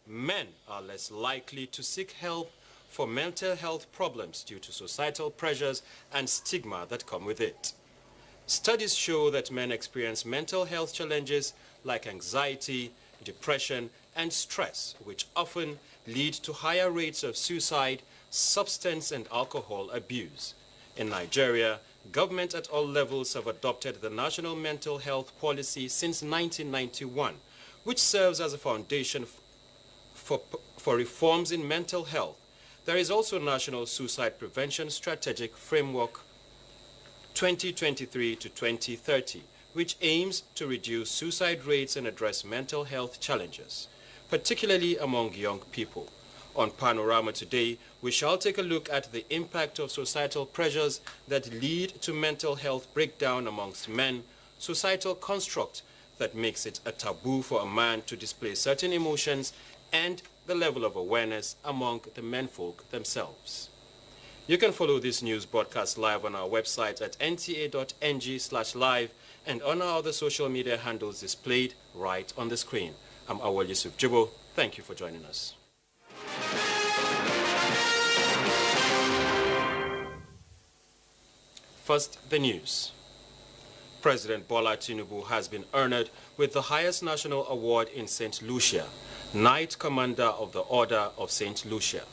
Men are less likely to seek help for mental health problems due to societal pressures and stigma that come with it. Studies show that men experience mental health challenges like anxiety, depression, and stress, which often lead to higher rates of suicide, substance and alcohol abuse. In Nigeria, government at all levels have adopted the National Mental Health Policy since 1991, which serves as a foundation for reforms in mental health. There is also National Suicide Prevention Strategic Framework 2023 to 2030, which aims to reduce suicide rates and address mental health challenges, particularly among young people. On Panorama today, we shall take a look at the impact of societal pressures that lead to mental health breakdown amongst men, societal construct that makes it a taboo for a man to display certain emotions, and the level of awareness among the menfolk themselves. You can follow this news broadcast live on our website at nta.ng/live and on our other social media handles displayed right on the screen. I'm Awal Yusuf Jibo. Thank you for joining us. First, the news. President Bola Tinubu has been honored with the highest national award in St. Lucia, Knight Commander of the Order of St. Lucia.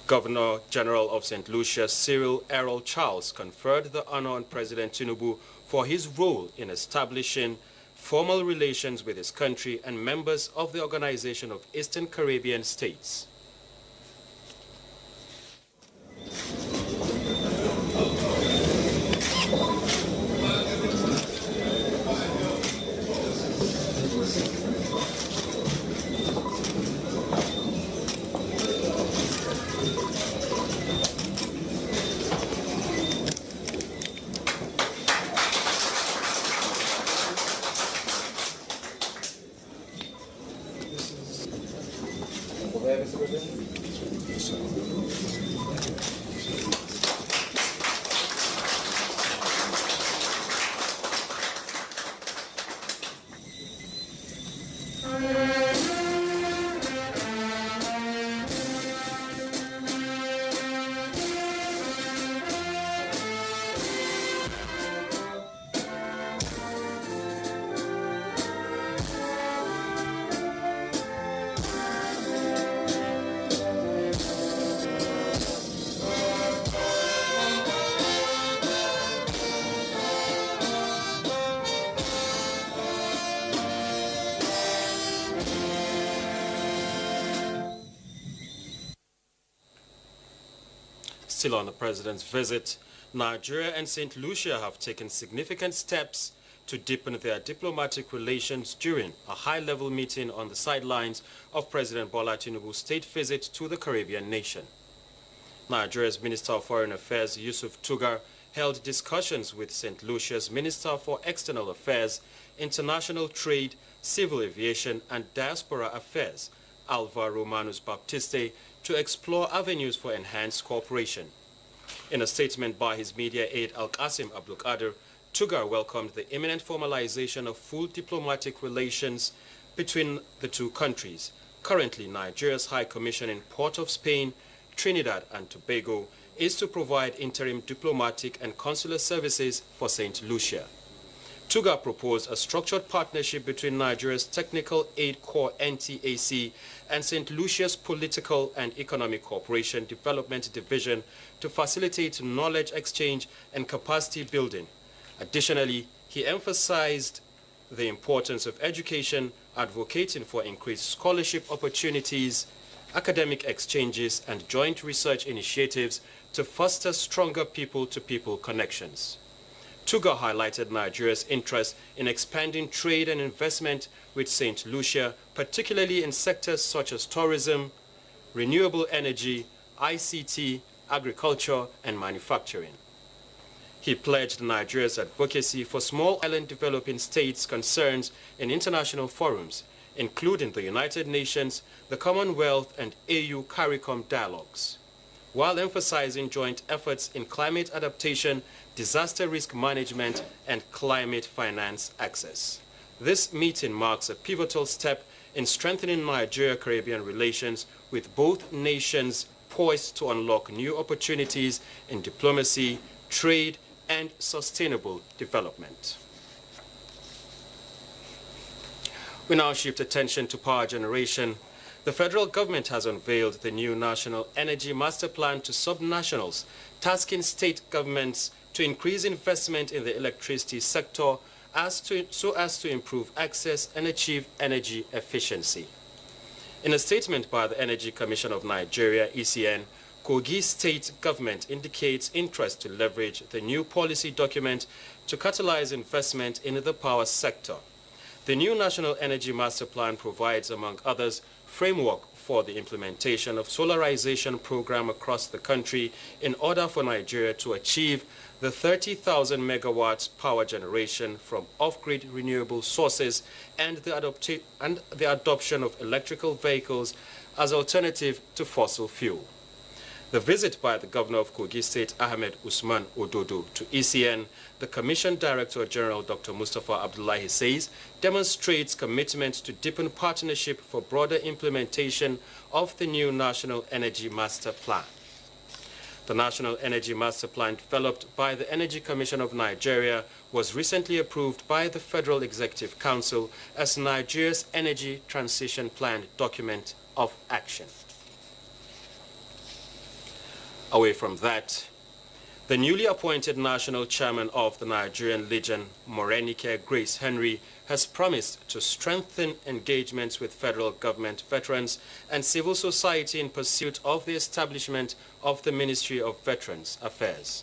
Governor General of St. Lucia, Cyril Errol Charles, conferred the honor on President Tinubu for his role in establishing formal relations with his country and members of the Organization of Eastern Caribbean States. Still on the president's visit, Nigeria and St. Lucia have taken significant steps to deepen their diplomatic relations during a high-level meeting on the sidelines of President Bola Tinubu's state visit to the Caribbean nation. Nigeria's Minister of Foreign Affairs, Yusuf Tugar, held discussions with St. Lucia's Minister for External Affairs, International Trade, Civil Aviation and Diaspora Affairs, Alva Romanus Baptiste, to explore avenues for enhanced cooperation. In a statement by his media aide Al-Qasim Abdulkadir, Tugar welcomed the imminent formalization of full diplomatic relations between the two countries. Currently, Nigeria's High Commission in Port of Spain, Trinidad and Tobago is to provide interim diplomatic and consular services for St. Lucia. Tugar proposed a structured partnership between Nigeria's Technical Aid Corps NTAC and St. Lucia's Political and Economic Cooperation Development Division to facilitate knowledge exchange and capacity building. Additionally, he emphasized the importance of education, advocating for increased scholarship opportunities, academic exchanges, and joint research initiatives to foster stronger people-to-people connections. Tugar highlighted Nigeria's interest in expanding trade and investment with St. Lucia, particularly in sectors such as tourism, renewable energy, ICT, agriculture, and manufacturing. He pledged Nigeria's advocacy for small island developing states' concerns in international forums, including the United Nations, the Commonwealth, and AU CARICOM dialogues, while emphasizing joint efforts in climate adaptation, disaster risk management, and climate finance access. This meeting marks a pivotal step in strengthening Nigeria-Caribbean relations, with both nations poised to unlock new opportunities in diplomacy, trade, and sustainable development. We now shift attention to power generation. The federal government has unveiled the new National Energy Master Plan to subnationals, tasking state governments to increase investment in the electricity sector so as to improve access and achieve energy efficiency. In a statement by the Energy Commission of Nigeria, ECN, Kogi State Government indicates interest to leverage the new policy document to catalyze investment in the power sector. The new National Energy Master Plan provides, among others, framework for the implementation of solarization program across the country in order for Nigeria to achieve the 30,000 megawatts power generation from off-grid renewable sources and the adoption of electrical vehicles as alternative to fossil fuel. The visit by the Governor of Kogi State, Ahmed Usman Ododo, to ECN, the Commission Director General Dr. Mustafa Abdullahi says, demonstrates commitment to deepen partnership for broader implementation of the new National Energy Master Plan. The National Energy Master Plan, developed by the Energy Commission of Nigeria, was recently approved by the Federal Executive Council as Nigeria's Energy Transition Plan document of action. Away from that, the newly appointed national chairman of the Nigerian Legion, Morenike Grace Henry, has promised to strengthen engagements with federal government veterans and civil society in pursuit of the establishment of the Ministry of Veterans Affairs.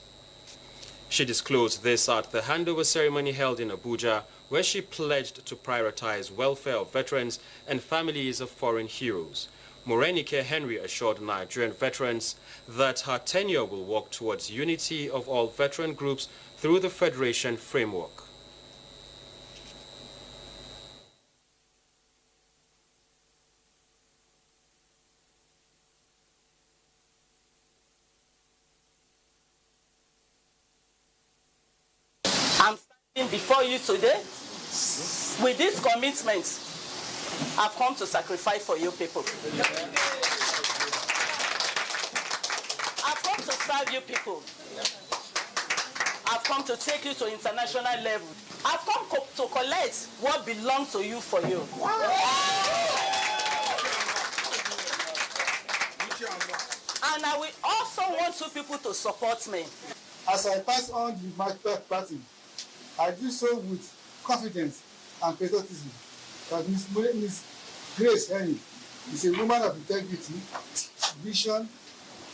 She disclosed this at the handover ceremony held in Abuja, where she pledged to prioritize welfare of veterans and families of foreign heroes. Morenike Henry assured Nigerian veterans that her tenure will work towards unity of all veteran groups through the Federation framework. I'm standing before you today with this commitment. I've come to sacrifice for you people. I've come to serve you people. I've come to take you to international level. I've come to collect what belongs to you for you. And I will also want you people to support me. As I pass on the master party, I do so with confidence and patriotism. That Ms. Grace Henry is a woman of integrity, vision,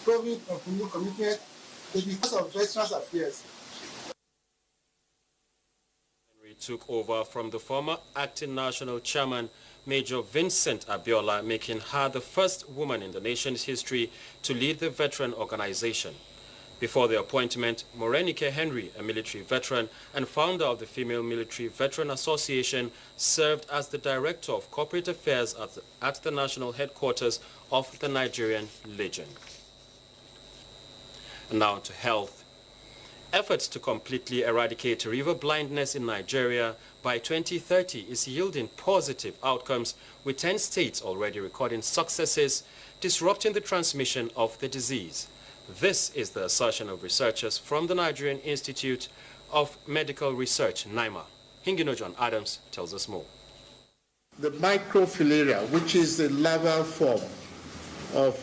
proving of commitment to the cause of veterans affairs. Henry took over from the former acting national chairman, Major Vincent Abiola, making her the first woman in the nation's history to lead the veteran organization. Before the appointment, Morenike Henry, a military veteran and founder of the Female Military Veteran Association, served as the Director of Corporate Affairs at the national headquarters of the Nigerian Legion. And now to health. Efforts to completely eradicate river blindness in Nigeria by 2030 is yielding positive outcomes, with 10 states already recording successes, disrupting the transmission of the disease. This is the assertion of researchers from the Nigerian Institute of Medical Research, NIMA. Hingino John Adams tells us more. The microfilariae, which is the larval form of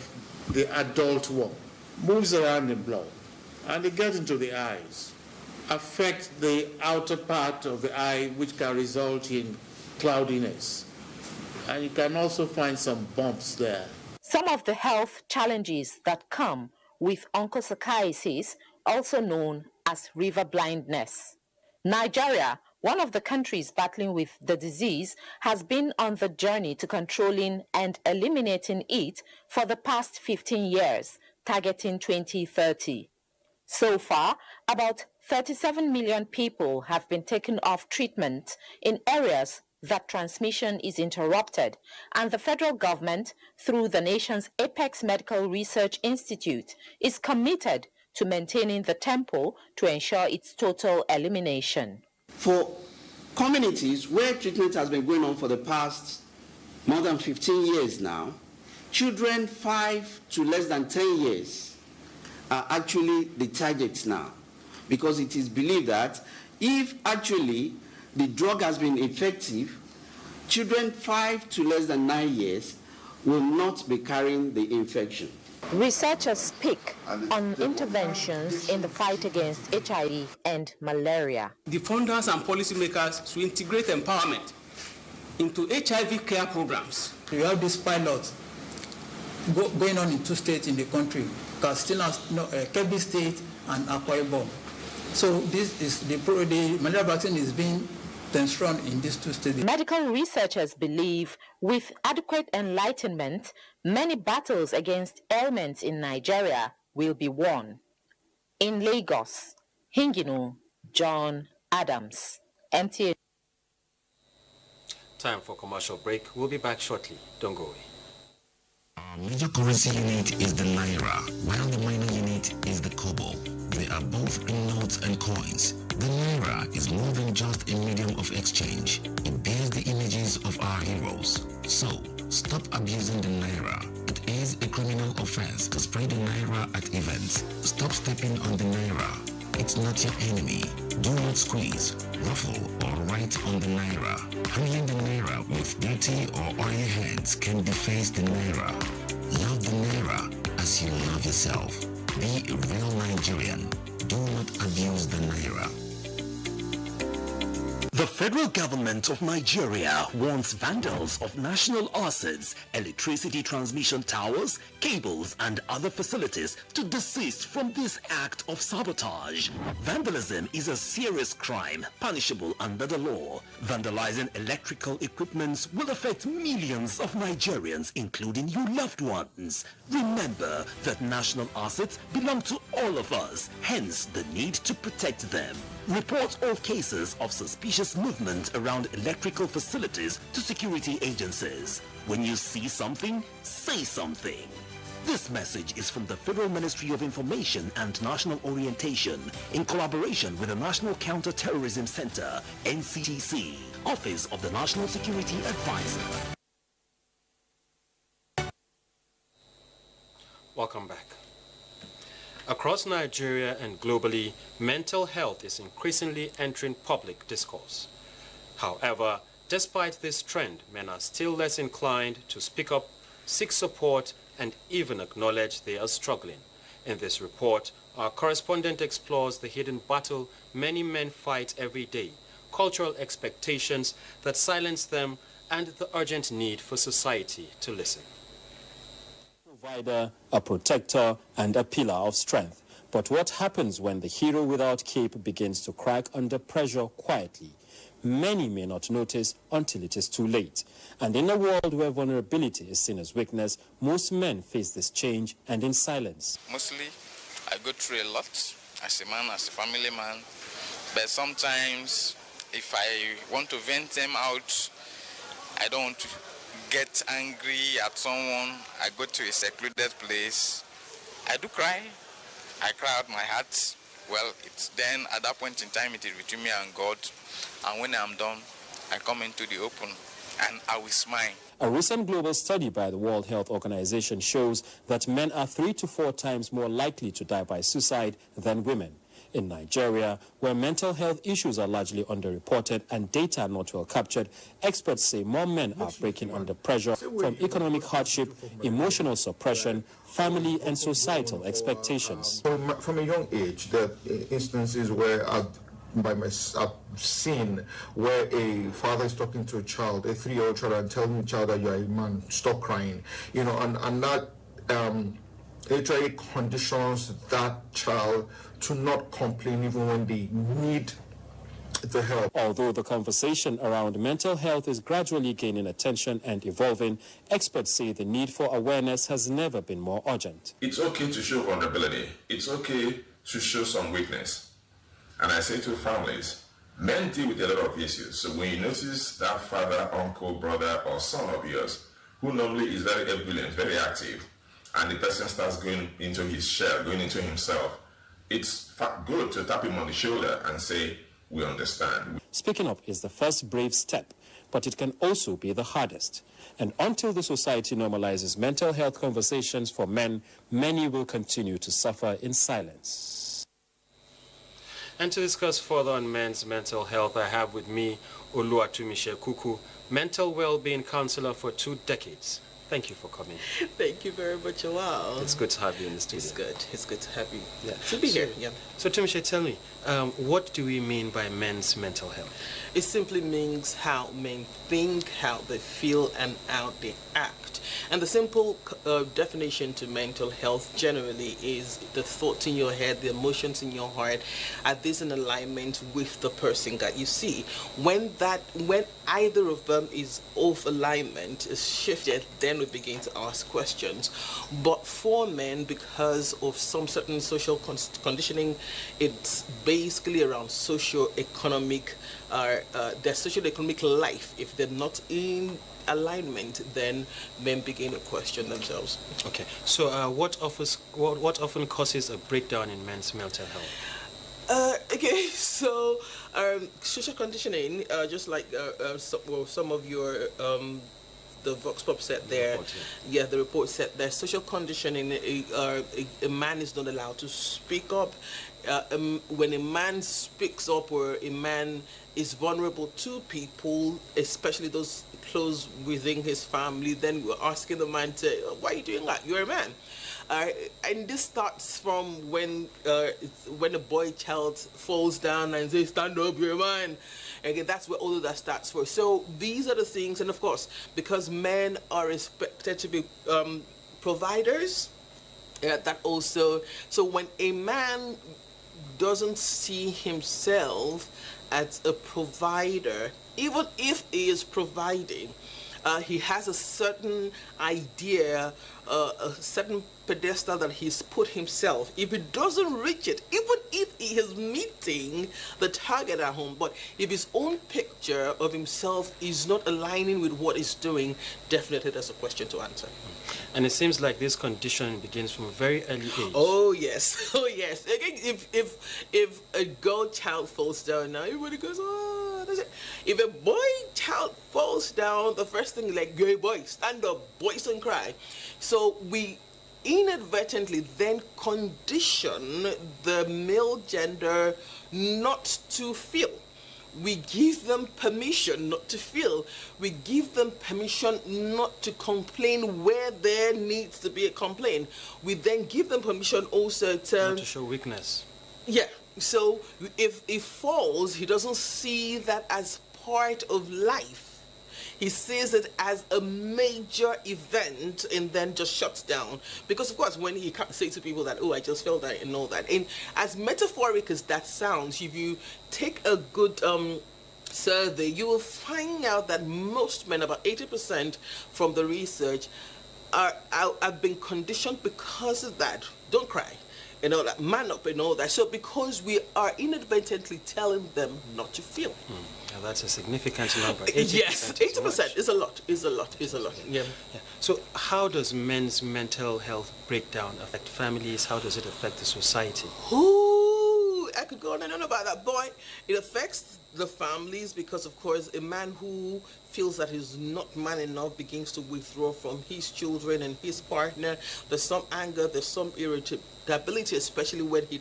the adult worm, moves around the blood and they get into the eyes, affect the outer part of the eye, which can result in cloudiness. And you can also find some bumps there. Some of the health challenges that come with onchocerciasis, also known as river blindness. Nigeria, one of the countries battling with the disease, has been on the journey to controlling and eliminating it for the past 15 years, targeting 2030. So far, about 37 million people have been taken off treatment in areas that transmission is interrupted, and the federal government, through the nation's Apex Medical Research Institute, is committed to maintaining the tempo to ensure its total elimination. For communities where treatment has been going on for the past more than 15 years now, children 5 to less than 10 years are actually the targets now, because it is believed that if actually the drug has been effective, children 5 to less than 9 years will not be carrying the infection. Researchers speak on interventions in the fight against HIV and malaria. The funders and policymakers to integrate empowerment into HIV care programs. We have this pilot going on in 2 states in the country, Katsina, Kebbi State and Akwa Ibom. So this is the malaria vaccine is being run in these 2 states. Medical researchers believe with adequate enlightenment, many battles against ailments in Nigeria will be won. In Lagos, Hinginu, John Adams, NTA. Time for commercial break. We'll be back shortly. Don't go away. Our major currency unit is the Naira, while the minor unit is the Kobo. They are both in notes and coins. The Naira is more than just a medium of exchange. It bears the images of our heroes. So, stop abusing the Naira. It is a criminal offense to spread the Naira at events. Stop stepping on the Naira. It's not your enemy. Do not squeeze, ruffle, or write on the Naira. Handling the Naira with dirty or oily hands can deface the Naira. Love the Naira as you love yourself. Be a real Nigerian. Do not abuse the Naira. The federal government of Nigeria wants vandals of national assets, electricity transmission towers, cables, and other facilities to desist from this act of sabotage. Vandalism is a serious crime, punishable under the law. Vandalizing electrical equipments will affect millions of Nigerians, including your loved ones. Remember that national assets belong to all of us, hence the need to protect them. Report all cases of suspicious movement around electrical facilities to security agencies. When you see something, say something. This message is from the Federal Ministry of Information and National Orientation in collaboration with the National Counter-Terrorism Center, NCTC, Office of the National Security Advisor. Welcome back. Across Nigeria and globally, mental health is increasingly entering public discourse. However, despite this trend, men are still less inclined to speak up, seek support, and even acknowledge they are struggling. In this report, our correspondent explores the hidden battle many men fight every day, cultural expectations that silence them, and the urgent need for society to listen. Provider, a protector, and a pillar of strength. But what happens when the hero without cape begins to crack under pressure quietly? Many may not notice until it is too late. And in a world where vulnerability is seen as weakness, most men face this change and in silence. Mostly, I go through a lot as a man, as a family man. But sometimes, if I want to vent them out, I don't want to get angry at someone. I go to a secluded place. I do cry. I cry out my heart. Well, it's then at that point in time it is between me and God. And when I'm done, I come into the open and I will smile. A recent global study by the World Health Organization shows that men are 3 to 4 times more likely to die by suicide than women. In Nigeria, where mental health issues are largely underreported and data not well captured, experts say more men are breaking under pressure from economic hardship, emotional suppression, family and societal expectations. From a young age, there are instances where I've seen where a father is talking to a child, a 3-year-old child, and telling the child that you are a man, stop crying, you know, and that literally conditions that child to not complain even when they need the help. Although the conversation around mental health is gradually gaining attention and evolving, experts say the need for awareness has never been more urgent. It's okay to show vulnerability. It's okay to show some weakness. And I say to families, men deal with a lot of issues. So when you notice that father, uncle, brother, or son of yours, who normally is very ebullient, very active, and the person starts going into his shell, going into himself, it's good to tap him on the shoulder and say, we understand. Speaking up is the first brave step, but it can also be the hardest. And until the society normalizes mental health conversations for men, many will continue to suffer in silence. And to discuss further on men's mental health, I have with me Oluwatumise Kuku, mental well-being counselor for 2 decades. Thank you for coming. Thank you very much. Wow. It's good to have you in the studio. It's good. It's good to have you. Yeah. To be here. Yeah. So Tumise, tell me, what do we mean by men's mental health? It simply means how men think, how they feel, and how they act. And the simple definition to mental health generally is the thoughts in your head, the emotions in your heart, are these in alignment with the person that you see. When either of them is off alignment, is shifted, then we begin to ask questions. But for men, because of some certain social conditioning, it's basically around socio-economic, their socio-economic life. If they're not in alignment, then men begin to question themselves. Okay, so what often causes a breakdown in men's mental health? Okay, so social conditioning, just like some of your the Vox Pop said there, the report said that social conditioning, a man is not allowed to speak up. When a man speaks up or a man is vulnerable to people, especially those close within his family, then we're asking the man to, why are you doing that? You're a man. And this starts from when a boy child falls down and says, stand up, you're a man. Again, that's where all of that starts for. So these are the things, and of course, because men are expected to be providers, that also, so when a man doesn't see himself as a provider, even if he is providing, he has a certain idea, a certain pedestal that he's put himself. If he doesn't reach it, even if he is meeting the target at home, but if his own picture of himself is not aligning with what he's doing, definitely there's a question to answer. And it seems like this condition begins from a very early age. Oh yes, oh yes. Again, if a girl child falls down now, everybody goes, oh, that's it. If a boy child falls down, the first thing is like, hey boy, stand up, boys don't cry. So we inadvertently then condition the male gender not to feel. We give them permission not to feel. We give them permission not to complain where there needs to be a complaint. We then give them permission also not to show weakness. Yeah. So if he falls, he doesn't see that as part of life. He sees it as a major event and then just shuts down. Because of course, when he can't say to people that, oh, I just fell down and all that. And as metaphoric as that sounds, if you take a good survey, you will find out that most men, about 80% from the research, have been conditioned because of that. Don't cry. And all that, man up and all that. So because we are inadvertently telling them not to feel. Yeah, that's a significant number. 80% yes, 80% is a lot, is a lot, is a lot. Yeah. So how does men's mental health breakdown affect families? How does it affect the society? Ooh, I could go on and on about that. Boy, it affects the families because, of course, a man who feels that he's not man enough begins to withdraw from his children and his partner. There's some anger, there's some irritability, especially when he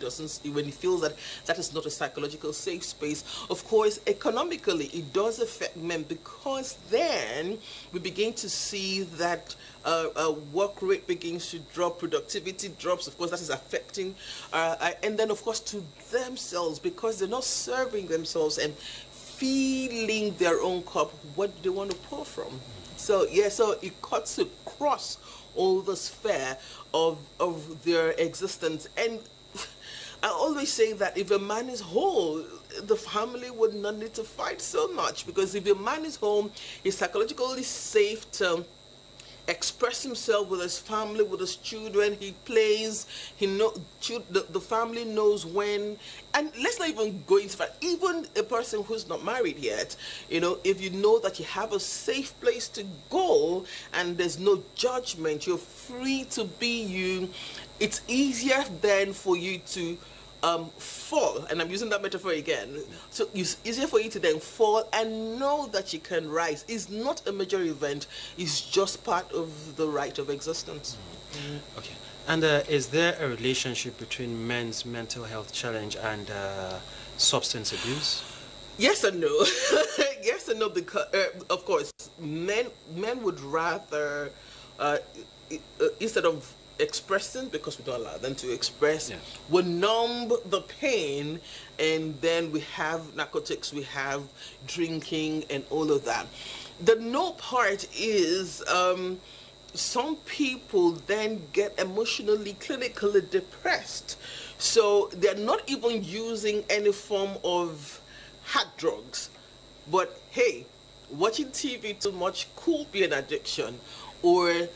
feels that that is not a psychological safe space. Of course, economically, it does affect men because then we begin to see that work rate begins to drop, productivity drops. Of course, that is affecting, and then of course to themselves because they're not serving themselves and filling their own cup. What do they want to pour from? So yeah, so it cuts across all the sphere of their existence. And I always say that if a man is whole, the family would not need to fight so much, because if a man is home, he's psychologically safe to express himself with his family, with his children. He plays. The family knows when. And let's not even go into that. Even a person who's not married yet, if you know that you have a safe place to go and there's no judgment, you're free to be you. It's easier then for you to fall, and I'm using that metaphor again. So it's easier for you to then fall and know that you can rise. It's not a major event, it's just part of the rite of existence. Okay. And is there a relationship between men's mental health challenge and substance abuse? Yes and no. Yes and no, because of course men would rather instead of expressing, because we don't allow them to express, we numb the pain, and then we have narcotics, we have drinking and all of that. The no part is some people then get emotionally, clinically depressed, so they're not even using any form of hard drugs, but hey, watching TV too much could be an addiction, or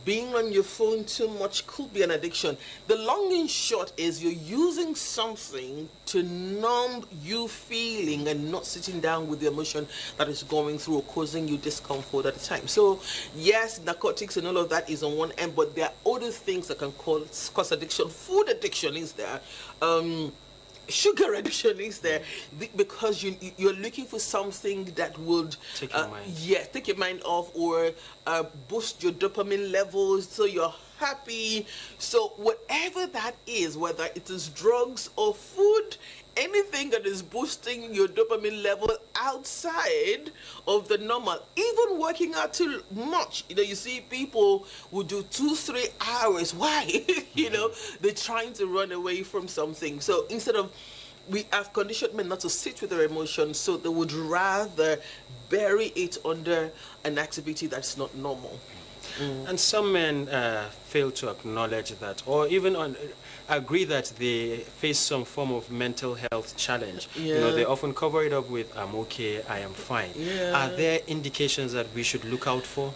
being on your phone too much could be an addiction. The long and short is you're using something to numb you feeling and not sitting down with the emotion that is going through or causing you discomfort at the time. So yes, narcotics and all of that is on one end, but there are other things that can cause addiction. Food addiction is there. Sugar addiction is there, because you're looking for something that would take your mind. Take your mind off, or boost your dopamine levels so you're happy. So whatever that is, whether it is drugs or food, anything that is boosting your dopamine level outside of the normal, even working out too much. You see people who do 2-3 hours. Why? They're trying to run away from something. So instead of, we have conditioned men not to sit with their emotions, so they would rather bury it under an activity that's not normal. And some men fail to acknowledge that, or even agree that they face some form of mental health challenge. They often cover it up with, I'm okay, I am fine. Are there indications that we should look out for?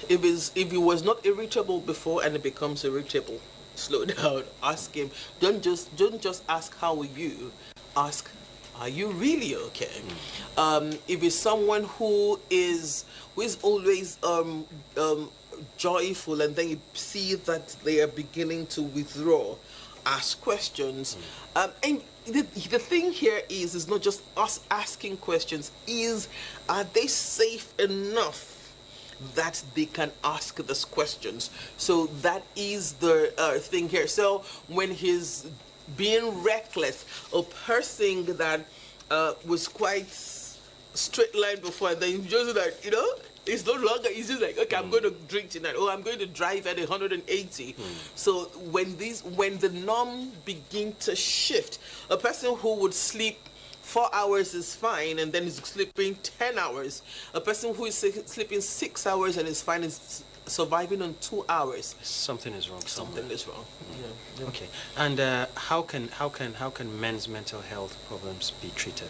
If he was not irritable before and it becomes irritable, slow down, ask him. Don't just ask how are you, ask, are you really okay? If it's someone who is always joyful, and then you see that they are beginning to withdraw, ask questions. And the thing here is not just us asking questions, are they safe enough that they can ask these questions? So that is the thing here. So when he's being reckless, a person that was quite straight line before, and then just like, it's no longer, it's just like, okay, I'm going to drink tonight, or I'm going to drive at 180. So when the norm begin to shift, a person who would sleep 4 hours is fine and then is sleeping 10 hours. A person who is sleeping 6 hours and is fine is surviving on 2 hours. Something is wrong. Something is wrong. Okay. And how can men's mental health problems be treated?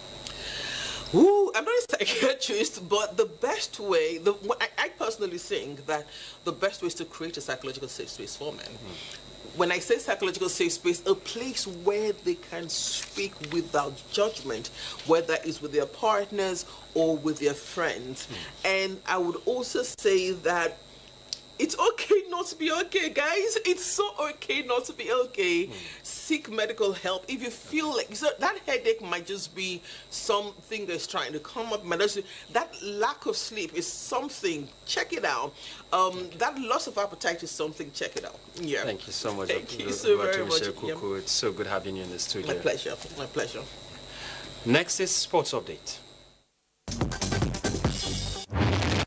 I'm not a psychiatrist, but the best way, I personally think that the best way is to create a psychological safe space for men. When I say psychological safe space, a place where they can speak without judgment, whether it's with their partners or with their friends. And I would also say that it's okay not to be okay, guys. It's so okay not to be okay. Seek medical help. If you feel like that headache might just be something that's trying to come up. That lack of sleep is something. Check it out. That loss of appetite is something. Check it out. Yeah. Thank you so much. Thank you so very much. It's so good having you in the studio. My pleasure. My pleasure. Next is sports update.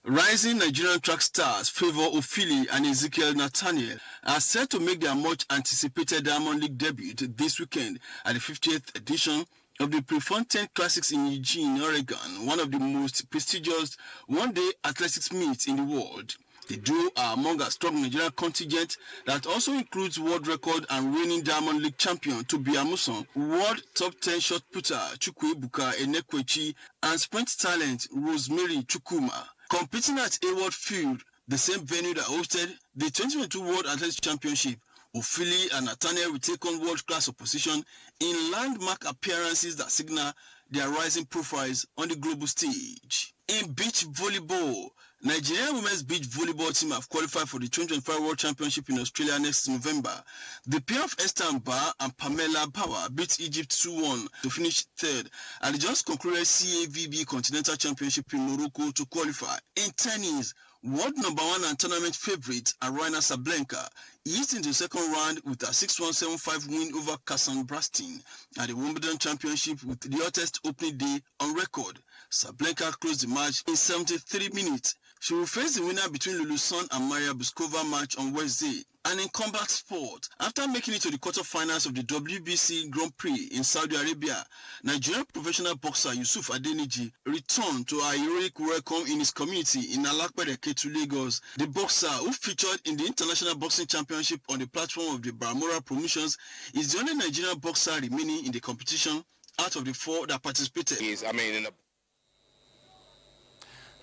Rising Nigerian track stars Favour Ofili and Ezekiel Nathaniel are set to make their much-anticipated Diamond League debut this weekend at the 50th edition of the Prefontaine Classics in Eugene, Oregon, one of the most prestigious one-day athletics meets in the world. The duo are among a strong Nigerian contingent that also includes world record and reigning Diamond League champion Tobi Amusan, world top 10 shot putter Chukwuebuka Enekwechi, and sprint talent Rosemary Chukwuma. Competing at Hayward Field the same venue that hosted the 2022 World Athletics Championship. Ofili and Nathaniel will take on world-class opposition in landmark appearances that signal their rising profiles on the global stage. In beach volleyball, Nigerian women's beach volleyball team have qualified for the 2025 World Championship in Australia next November. The pair of Esther Mba and Pamela Power beat Egypt 2-1 to finish third at the just concluded CAVB Continental Championship in Morocco to qualify. In tennis, world number 1 and tournament favorite Aryna Sabalenka eased into the second round with a 6-1-7-5 win over Kasan Brastin at the Wimbledon Championship with the hottest opening day on record. Sabalenka closed the match in 73 minutes. She will face the winner between Lulu Sun and Maria Buskova match on Wednesday. And in combat sport, after making it to the quarterfinals of the WBC Grand Prix in Saudi Arabia, Nigerian professional boxer Yusuf Adeniji returned to a heroic welcome in his community in Alakpere-Ketu, Lagos. The boxer, who featured in the International Boxing Championship on the platform of the Baramura Promotions, is the only Nigerian boxer remaining in the competition out of the 4 that participated.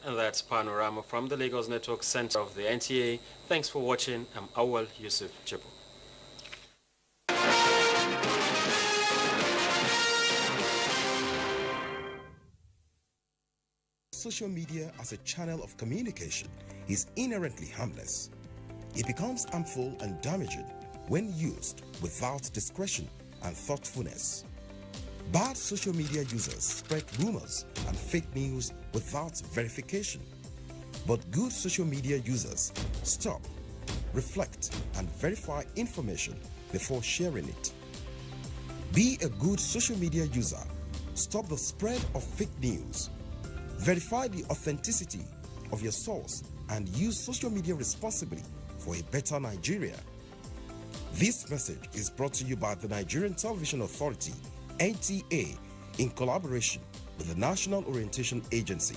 And that's Panorama from the Lagos Network Center of the NTA. Thanks for watching. I'm Awal Yusuf Chibu. Social media as a channel of communication is inherently harmless. It becomes harmful and damaging when used without discretion and thoughtfulness. Bad social media users spread rumors and fake news without verification. But good social media users stop, reflect, and verify information before sharing it. Be a good social media user. Stop the spread of fake news. Verify the authenticity of your source and use social media responsibly for a better Nigeria. This message is brought to you by the Nigerian Television Authority, NTA, in collaboration with the National Orientation Agency.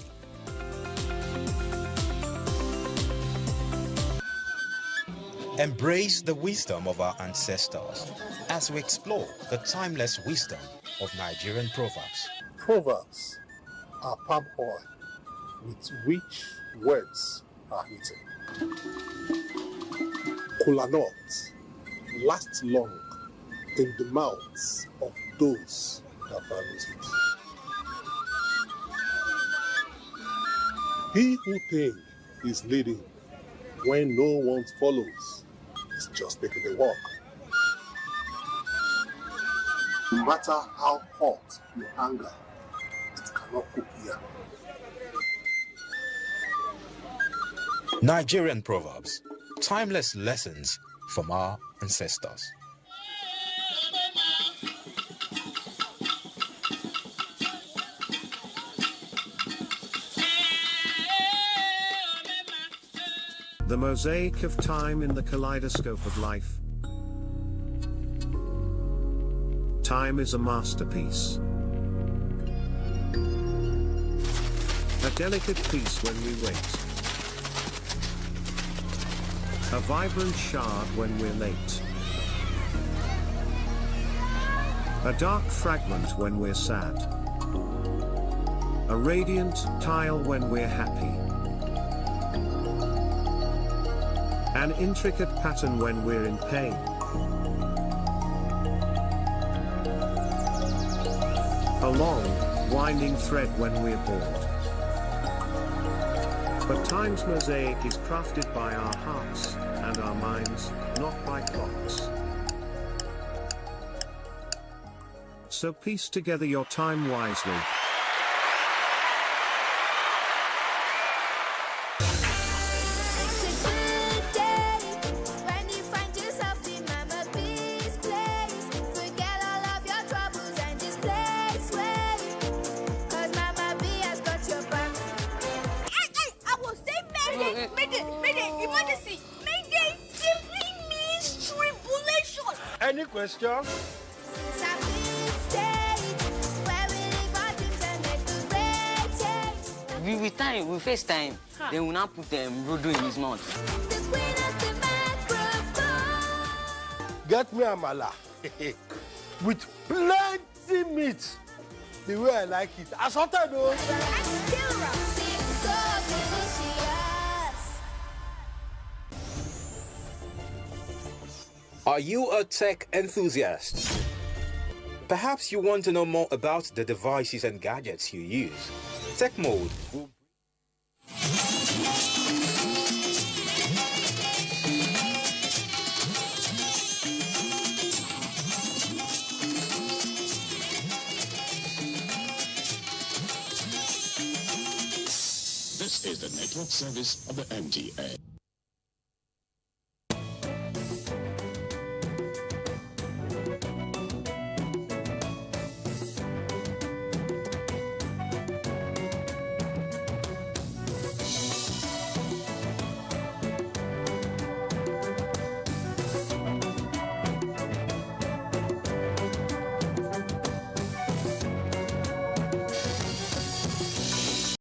Embrace the wisdom of our ancestors as we explore the timeless wisdom of Nigerian proverbs. Proverbs are palm oil with which words are written. Kola nuts last long in the mouths of those that values it. He who thinks is leading when no one follows is just taking the walk. No matter how hot your anger, it cannot cook here. Nigerian proverbs, timeless lessons from our ancestors. The mosaic of time in the kaleidoscope of life. Time is a masterpiece. A delicate piece when we wait. A vibrant shard when we're late. A dark fragment when we're sad. A radiant tile when we're happy. An intricate pattern when we're in pain. A long, winding thread when we're bored. But time's mosaic is crafted by our hearts and our minds, not by clocks. So piece together your time wisely. Any question? With time, we face time. Then we now put Rodo in his mouth. Get me amala with plenty meat, the way I like it. Assorted though. Are you a tech enthusiast? Perhaps you want to know more about the devices and gadgets you use. Tech Mode will... This is the network service of the NTA.